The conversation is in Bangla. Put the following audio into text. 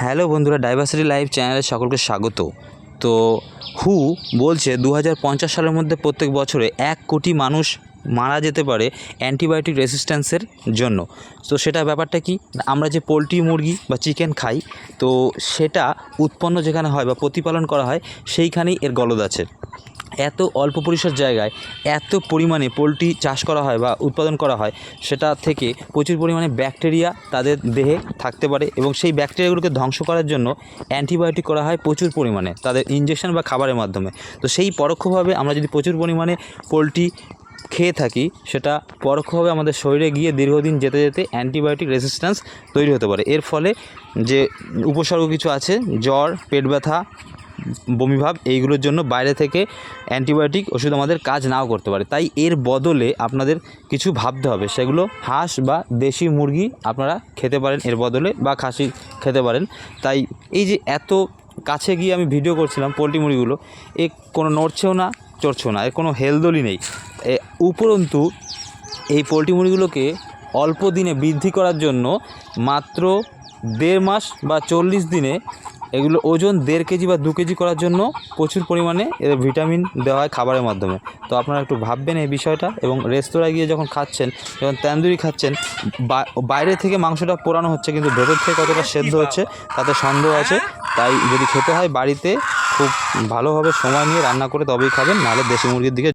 হ্যালো বন্ধুরা, ডাইভার্সিটি লাইভ চ্যানেলে সকলকে স্বাগত। তো হু বলছে 2050 সালের মধ্যে প্রত্যেক বছরে 1 কোটি মানুষ মারা যেতে পারে অ্যান্টিবায়োটিক রেসিস্ট্যান্সের জন্য। তো সেটা ব্যাপারটা কি, আমরা যে পোলট্রি মুরগি বা চিকেন খাই, তো সেটা উৎপন্ন যেখানে হয় বা প্রতিপালন করা হয় সেইখানেই এর গলদ আছে। এত অল্প পরিসর জায়গায় এত পরিমাণে পোলট্রি চাষ করা হয় বা উৎপাদন করা হয়, সেটা থেকে প্রচুর পরিমাণে ব্যাকটেরিয়া তাদের দেহে থাকতে পারে এবং সেই ব্যাকটেরিয়াগুলোকে ধ্বংস করার জন্য অ্যান্টিবায়োটিক করা হয় প্রচুর পরিমাণে তাদের ইনজেকশন বা খাবারের মাধ্যমে। তো সেই পরোক্ষভাবে আমরা যদি প্রচুর পরিমাণে পোলট্রি খেয়ে থাকি, সেটা পরোক্ষভাবে আমাদের শরীরে গিয়ে দীর্ঘদিন যেতে যেতে অ্যান্টিবায়োটিক রেসিস্ট্যান্স তৈরি হতে পারে। এর ফলে যে উপসর্গ কিছু আছে, জ্বর, পেট ব্যথা, বমিভাব, এইগুলোর জন্য বাইরে থেকে অ্যান্টিবায়োটিক ওষুধ আমাদের কাজ নাও করতে পারে। তাই এর বদলে আপনাদের কিছু ভাবতে হবে, সেগুলো হাঁস বা দেশি মুরগি আপনারা খেতে পারেন এর বদলে, বা খাসি খেতে পারেন। তাই এই যে এত কাছে গিয়ে আমি ভিডিও করছিলাম, পোলট্রি মুরগিগুলো এ কোনো নড়ছেও না, চড়ছেও না, এর কোনো হেলদোলই নেই। উপরন্তু এই পোলট্রি মুরগিগুলোকে অল্প দিনে বৃদ্ধি করার জন্য মাত্র 1.5 মাস বা 40 দিনে এগুলো ওজন 1.5 কেজি বা 2 কেজি করার জন্য প্রচুর পরিমাণে এদের ভিটামিন দেওয়া হয় খাবারের মাধ্যমে। তো আপনারা একটু ভাববেন এই বিষয়টা, এবং রেস্তোরাঁয় গিয়ে যখন খাচ্ছেন, যখন তন্দুরি খাচ্ছেন, বাইরে থেকে মাংসটা পোড়ানো হচ্ছে কিন্তু ভেতর থেকে কতটা সেদ্ধ হচ্ছে তাতে সন্দেহ আছে। তাই যদি খেতে হয় বাড়িতে খুব ভালোভাবে সময় নিয়ে রান্না করে তবেই খাবেন, নাহলে দেশি মুরগির দিকে